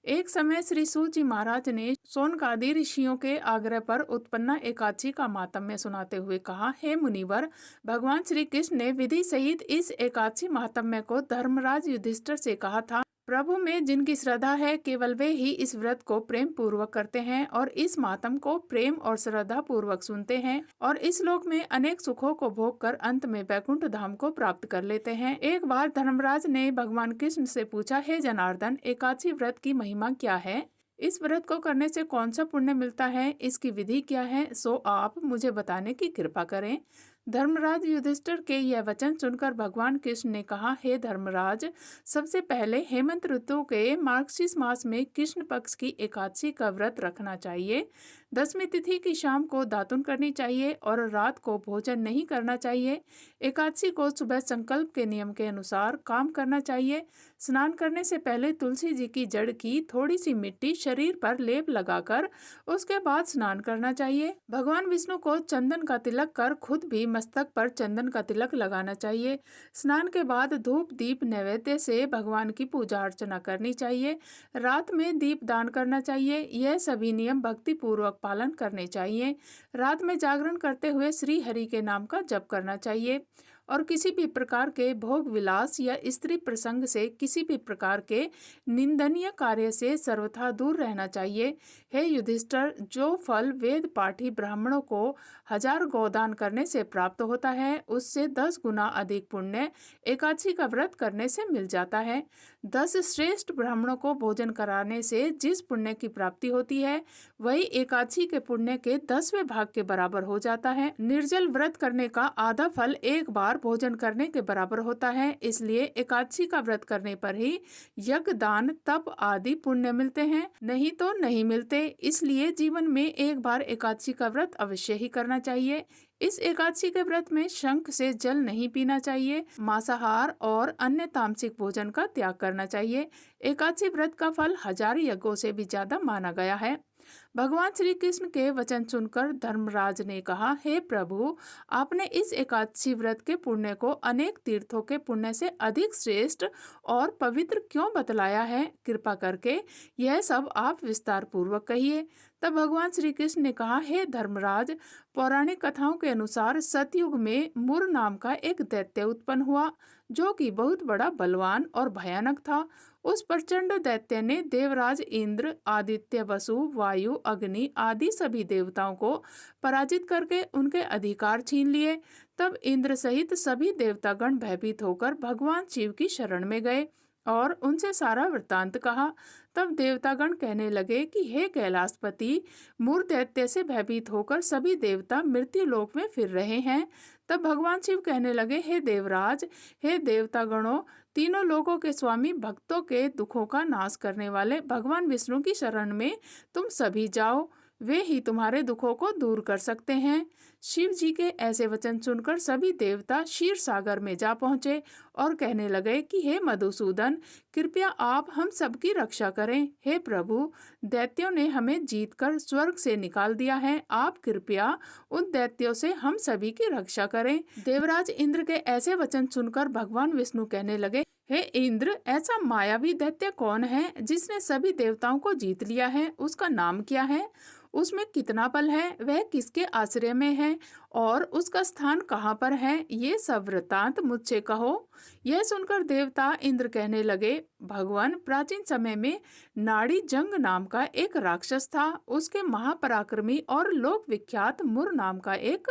एक समय श्री सूत जी महाराज ने सोनकादि ऋषियों के आग्रह पर उत्पन्न एकादशी का माहात्म्य सुनाते हुए कहा, हे मुनिवर, भगवान श्री कृष्ण ने विधि सहित इस एकादशी माहात्म्य को धर्मराज युधिष्ठिर से कहा था। प्रभु में जिनकी श्रद्धा है केवल वे ही इस व्रत को प्रेम पूर्वक करते हैं और इस मातम को प्रेम और श्रद्धा पूर्वक सुनते हैं और इस लोक में अनेक सुखों को भोग कर अंत में वैकुंठ धाम को प्राप्त कर लेते हैं। एक बार धर्मराज ने भगवान कृष्ण से पूछा, हे जनार्दन, एकादशी व्रत की महिमा क्या है? इस व्रत को करने से कौन सा पुण्य मिलता है? इसकी विधि क्या है? सो आप मुझे बताने की कृपा करें। धर्मराज युधिष्ठिर के यह वचन सुनकर भगवान कृष्ण ने कहा, हे धर्मराज, सबसे पहले हेमंत ऋतु के मार्गशीर्ष मास में कृष्ण पक्ष की एकादशी का व्रत रखना चाहिए। दसवीं तिथि की शाम को दातुन करनी चाहिए और रात को भोजन नहीं करना चाहिए। एकादशी को सुबह संकल्प के नियम के अनुसार काम करना चाहिए। स्नान करने से पहले तुलसी जी की जड़ की थोड़ी सी मिट्टी शरीर पर लेप लगाकर उसके बाद स्नान करना चाहिए। भगवान विष्णु को चंदन का तिलक कर खुद भी मस्तक पर चंदन का तिलक लगाना चाहिए। स्नान के बाद धूप दीप नैवेद्य से भगवान की पूजा अर्चना करनी चाहिए। रात में दीप दान करना चाहिए। यह सभी नियम भक्ति पूर्वक पालन करने चाहिए। रात में जागरण करते हुए श्री हरि के नाम का जप करना चाहिए और किसी भी प्रकार के भोग विलास या स्त्री प्रसंग से, किसी भी प्रकार के निंदनीय कार्य से सर्वथा दूर रहना चाहिए। हे युधिष्ठिर, जो फल वेद पाठी ब्राह्मणों को 1000 गोदान करने से प्राप्त होता है, उससे 10 गुना अधिक पुण्य एकादशी का व्रत करने से मिल जाता है। 10 श्रेष्ठ ब्राह्मणों को भोजन कराने से जिस पुण्य की प्राप्ति होती है, वही एकादशी के पुण्य के 10वें भाग के बराबर हो जाता है। निर्जल व्रत करने का आधा फल एक बार भोजन करने के बराबर होता है। इसलिए एकादशी का व्रत करने पर ही यज्ञ, दान, तप आदि पुण्य मिलते हैं, नहीं तो नहीं मिलते। इसलिए जीवन में एक बार एकादशी का व्रत अवश्य ही करना चाहिए। इस एकादशी के व्रत में शंख से जल नहीं पीना चाहिए। मांसाहार और अन्य तामसिक भोजन का त्याग करना चाहिए। एकादशी व्रत का फल 1000 यज्ञों से भी ज्यादा माना गया है। भगवान श्री कृष्ण के वचन सुनकर धर्मराज ने कहा, हे प्रभु, आपने इस एकादशी व्रत के पुण्य को अनेक तीर्थों के पुण्य से अधिक श्रेष्ठ और पवित्र क्यों बतलाया है? कृपा करके यह सब आप विस्तार पूर्वक कहिए। तब भगवान श्री कृष्ण ने कहा, हे धर्मराज, पौराणिक कथाओं के अनुसार सतयुग में मुर नाम का एक दैत्य उत्पन्न हुआ, जो कि बहुत बड़ा बलवान और भयानक था। उस प्रचंड दैत्य ने देवराज इंद्र, आदित्य, वसु, वायु, अग्नि आदि सभी देवताओं को पराजित करके उनके अधिकार छीन लिए। तब इंद्र सहित सभी देवतागण भयभीत होकर भगवान शिव की शरण में गए और उनसे सारा वृत्तांत कहा। तब देवतागण कहने लगे कि हे कैलाशपति, मूर दैत्य से भयभीत होकर सभी देवता मृत्यु लोक में फिर रहे हैं। तब भगवान शिव कहने लगे, हे देवराज, हे देवतागणों, तीनों लोकों के स्वामी, भक्तों के दुखों का नाश करने वाले भगवान विष्णु की शरण में तुम सभी जाओ, वे ही तुम्हारे दुखों को दूर कर सकते हैं। शिव जी के ऐसे वचन सुनकर सभी देवता क्षीर सागर में जा पहुंचे और कहने लगे कि हे मधुसूदन, कृपया आप हम सबकी रक्षा करें। हे प्रभु, दैत्यों ने हमें जीतकर स्वर्ग से निकाल दिया है, आप कृपया उन दैत्यों से हम सभी की रक्षा करें। देवराज इंद्र के ऐसे वचन सुनकर भगवान विष्णु कहने लगे, हे इंद्र, ऐसा मायावी दैत्य कौन है जिसने सभी देवताओं को जीत लिया है? उसका नाम क्या है? उसमें कितना बल है? वह किसके आश्रय में है और उसका स्थान कहाँ पर है? ये सब वृतांत मुझसे कहो। यह सुनकर देवता इंद्र कहने लगे, भगवान, प्राचीन समय में नाड़ी जंग नाम का एक राक्षस था। उसके महापराक्रमी और लोक विख्यात मुर नाम का एक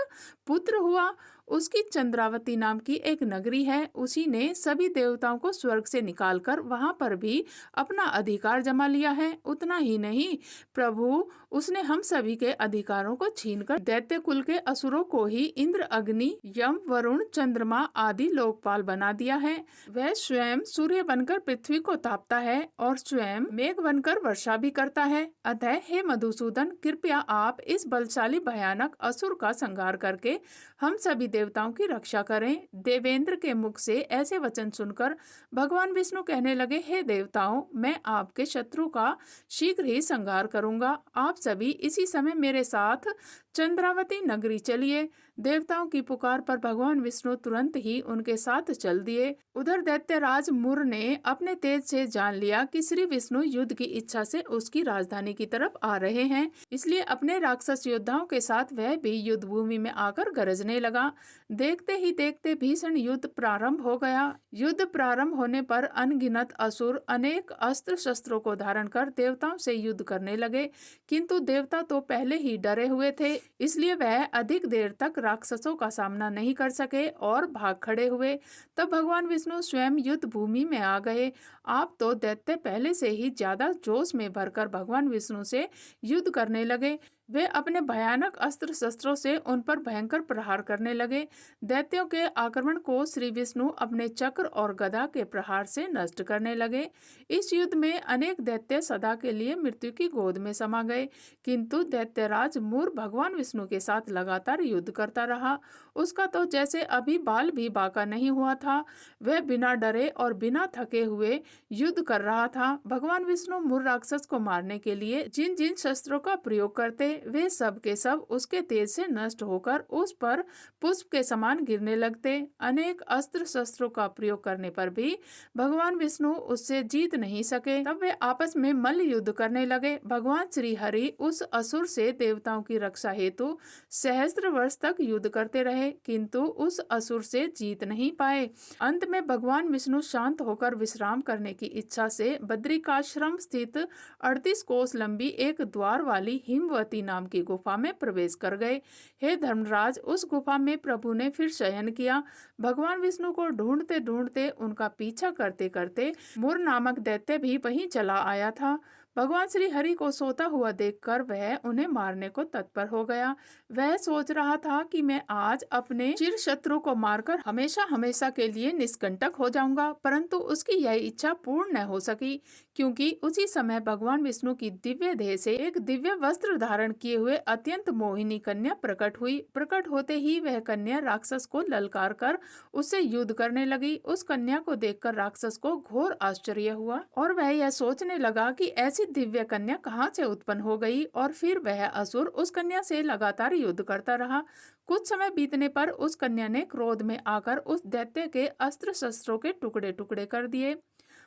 पुत्र हुआ। उसकी चंद्रावती नाम की एक नगरी है। उसी ने सभी देवताओं को स्वर्ग से निकालकर वहां पर भी अपना अधिकार जमा लिया है। उतना ही नहीं प्रभु, उसने हम सभी के अधिकारों को छीनकर दैत्य कुल के असुरों को ही इंद्र, अग्नि, यम, वरुण, चंद्रमा आदि लोकपाल बना दिया है। वह स्वयं सूर्य बनकर पृथ्वी को तापता है और स्वयं मेघ बनकर वर्षा भी करता है। अतः हे मधुसूदन, कृपया आप इस बलशाली भयानक असुर का संहार करके हम सभी देवताओं की रक्षा करें। देवेंद्र के मुख से ऐसे वचन सुनकर भगवान विष्णु कहने लगे, हे देवताओं, मैं आपके शत्रु का शीघ्र ही संहार करूंगा। आप सभी इसी समय मेरे साथ चंद्रावती नगरी चलिए। देवताओं की पुकार पर भगवान विष्णु तुरंत ही उनके साथ चल दिए। उधर दैत्यराज मुर ने अपने तेज से जान लिया कि श्री विष्णु युद्ध की इच्छा से उसकी राजधानी की तरफ आ रहे हैं, इसलिए अपने राक्षस योद्धाओं के साथ वह भी युद्ध भूमि में आकर गरजने लगा। देखते ही देखते भीषण युद्ध प्रारंभ हो गया। युद्ध प्रारंभ होने पर अनगिनत असुर अनेक अस्त्र शस्त्रों को धारण कर देवताओं से युद्ध करने लगे, किंतु देवता तो पहले ही डरे हुए थे, इसलिए वह अधिक देर तक राक्षसों का सामना नहीं कर सके और भाग खड़े हुए। तब भगवान विष्णु स्वयं युद्ध भूमि में आ गए। आप तो दैत्य पहले से ही ज्यादा जोश में भरकर भगवान विष्णु से युद्ध करने लगे। वे अपने भयानक अस्त्र शस्त्रों से उन पर भयंकर प्रहार करने लगे। दैत्यों के आक्रमण को श्री विष्णु अपने चक्र और गदा के प्रहार से नष्ट करने लगे। इस युद्ध में अनेक दैत्य सदा के लिए मृत्यु की गोद में समा गए, किंतु दैत्यराज मूर भगवान विष्णु के साथ लगातार युद्ध करता रहा। उसका तो जैसे अभी बाल भी बाका नहीं हुआ था। वह बिना डरे और बिना थके हुए युद्ध कर रहा था। भगवान विष्णु मूर राक्षस को मारने के लिए जिन जिन शस्त्रों का प्रयोग करते, वे सब के सब उसके तेज से नष्ट होकर उस पर पुष्प के समान गिरने लगते। अनेक अस्त्र शस्त्रों का प्रयोग करने पर भी भगवान विष्णु उससे जीत नहीं सके। तब वे आपस में मल्ल युद्ध करने लगे। भगवान श्री हरि उस असुर से देवताओं की रक्षा हेतु सहस्त्र वर्ष तक युद्ध करते रहे, किंतु उस असुर से जीत नहीं पाए। अंत में भगवान विष्णु शांत होकर विश्राम करने की इच्छा से बद्रिकाश्रम स्थित 38 कोस लंबी एक द्वार वाली हिमवती नाम की गुफा में प्रवेश कर गए। हे धर्मराज, उस गुफा में प्रभु ने फिर शयन किया। भगवान विष्णु को ढूंढते ढूंढते उनका पीछा करते करते मुर नामक दैत्य भी वहीं चला आया था। भगवान श्री हरि को सोता हुआ देखकर वह उन्हें मारने को तत्पर हो गया। वह सोच रहा था कि मैं आज अपने चिर शत्रु को मारकर हमेशा हमेशा के लिए निष्कंटक हो जाऊंगा, परंतु उसकी यह इच्छा पूर्ण न हो सकी, क्योंकि उसी समय भगवान विष्णु की दिव्य देह से एक दिव्य वस्त्र धारण किए हुए अत्यंत मोहिनी कन्या प्रकट हुई। प्रकट होते ही वह कन्या राक्षस को ललकार कर उससे युद्ध करने लगी। उस कन्या को देखकर राक्षस को घोर आश्चर्य हुआ और वह यह सोचने लगा कि ऐसी दिव्य कन्या कहाँ से उत्पन्न हो गई, और फिर वह असुर उस कन्या से लगातार युद्ध करता रहा। कुछ समय बीतने पर उस कन्या ने क्रोध में आकर उस दैत्य के अस्त्र शस्त्रों के टुकड़े टुकड़े कर दिए,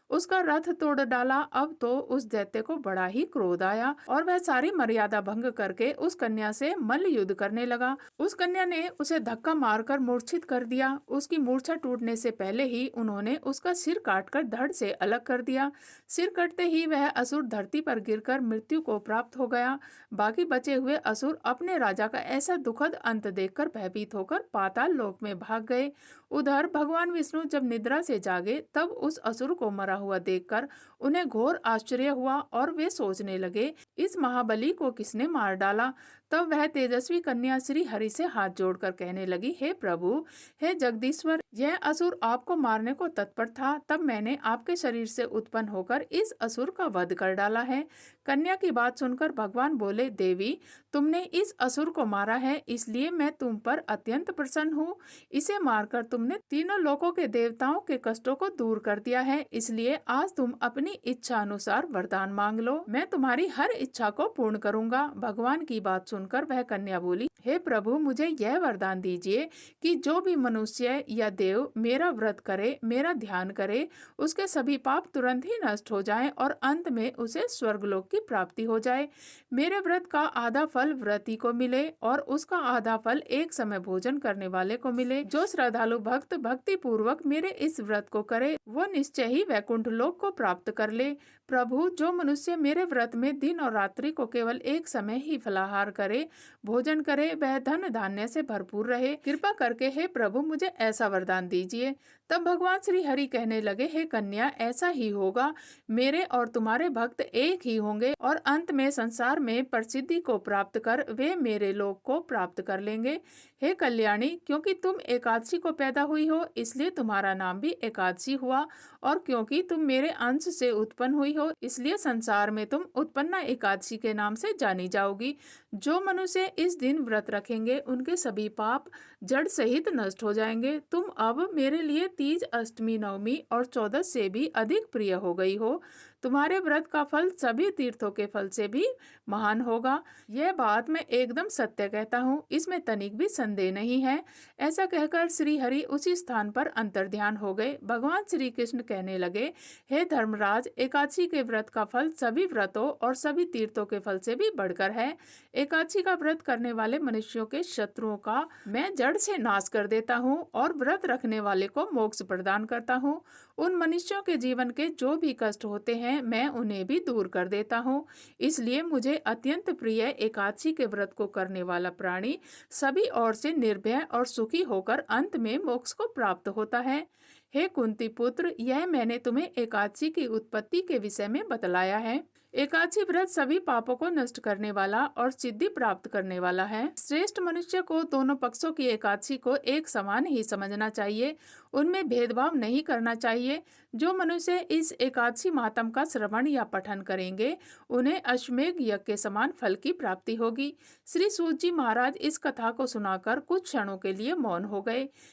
उसका रथ तोड़ डाला। अब तो उस दैत्य को बड़ा ही क्रोध आया और वह सारी मर्यादा भंग करके उस कन्या से मल्ल युद्ध करने लगा। उस कन्या ने उसे धक्का मारकर मूर्छित कर दिया। उसकी मूर्छा टूटने से पहले ही उन्होंने उसका सिर काटकर धड़ से अलग कर दिया। सिर कटते ही वह असुर धरती पर गिरकर मृत्यु को प्राप्त हो गया। बाकी बचे हुए असुर अपने राजा का ऐसा दुखद अंत देखकर भयभीत होकर पाताल लोक में भाग गए। उधर भगवान विष्णु जब निद्रा से जागे, तब उस असुर को मरा हुआ देखकर उन्हें घोर आश्चर्य हुआ और वे सोचने लगे, इस महाबली को किसने मार डाला। तब वह तेजस्वी कन्या श्री हरि से हाथ जोड़कर कहने लगी, हे प्रभु, हे जगदीश्वर, यह असुर आपको मारने को तत्पर था, तब मैंने आपके शरीर से उत्पन्न होकर इस असुर का वध कर डाला है। कन्या की बात सुनकर भगवान बोले, देवी, तुमने इस असुर को मारा है, इसलिए मैं तुम पर अत्यंत प्रसन्न हूँ। इसे मारकर तुमने तीनों लोकों के देवताओं के कष्टों को दूर कर दिया है, इसलिए आज तुम अपनी इच्छा अनुसार वरदान मांग लो, मैं तुम्हारी हर इच्छा को पूर्ण करूंगा। भगवान की बात सुनकर वह कन्या बोली, हे प्रभु, मुझे यह वरदान दीजिए कि जो भी मनुष्य या देव मेरा व्रत करे, मेरा ध्यान करे, उसके सभी पाप तुरंत ही नष्ट हो जाएं और अंत में उसे स्वर्गलोक की प्राप्ति हो जाए। मेरे व्रत का आधा फल व्रती को मिले और उसका आधा फल एक समय भोजन करने वाले को मिले। जो श्रद्धालु भक्त भक्ति पूर्वक मेरे इस व्रत को करे, वो निश्चय ही वैकुंठ लोक को प्राप्त कर ले। प्रभु, जो मनुष्य मेरे व्रत में दिन और रात्रि को केवल एक समय ही फलाहार करे, भोजन करे, वह धन धान्य से भरपूर रहे। कृपा करके हे प्रभु, मुझे ऐसा वरदान दीजिए। तब भगवान श्री हरि कहने लगे, हे कन्या, ऐसा ही होगा। मेरे और तुम्हारे भक्त एक ही होंगे और अंत में संसार में प्रसिद्धि को प्राप्त कर वे मेरे लोक को प्राप्त कर लेंगे। हे कल्याणी, क्योंकि तुम एकादशी को पैदा हुई हो, इसलिए तुम्हारा नाम भी एकादशी हुआ, और क्योंकि तुम मेरे अंश से उत्पन्न हुई हो, इसलिए संसार में तुम उत्पन्ना एकादशी के नाम से जानी जाओगी। जो मनुष्य इस दिन व्रत रखेंगे, उनके सभी पाप जड़ सहित नष्ट हो जाएंगे। तुम अब मेरे लिए तीज, अष्टमी, नवमी और 14 से भी अधिक प्रिय हो गई हो। तुम्हारे व्रत का फल सभी तीर्थों के फल से भी महान होगा। यह बात मैं एकदम सत्य कहता हूँ, इसमें तनिक भी संदेह नहीं है। ऐसा कहकर श्री हरि उसी स्थान पर अंतर्ध्यान हो गए। भगवान श्री कृष्ण कहने लगे, हे धर्मराज, एकादशी के व्रत का फल सभी व्रतों और सभी तीर्थों के फल से भी बढ़कर है। एकादशी का व्रत करने वाले मनुष्यों के शत्रुओं का मैं जड़ से नाश कर देता हूँ और व्रत रखने वाले को मोक्ष प्रदान करता हूँ। उन मनुष्यों के जीवन के जो भी कष्ट होते हैं मैं उन्हें भी दूर कर देता हूँ। इसलिए मुझे अत्यंत प्रिय एकादशी के व्रत को करने वाला प्राणी सभी ओर से निर्भय और सुखी होकर अंत में मोक्ष को प्राप्त होता है। हे कुंती पुत्र, यह मैंने तुम्हें एकादशी की उत्पत्ति के विषय में बतलाया है। एकादशी व्रत सभी पापों को नष्ट करने वाला और सिद्धि प्राप्त करने वाला है। श्रेष्ठ मनुष्य को दोनों पक्षों की एकादशी को एक समान ही समझना चाहिए, उनमें भेदभाव नहीं करना चाहिए। जो मनुष्य इस एकादशी मातम का श्रवण या पठन करेंगे उन्हें अश्वमेध यज्ञ के समान फल की प्राप्ति होगी। श्री सूत जी महाराज इस कथा को सुनाकर कुछ क्षणों के लिए मौन हो गए।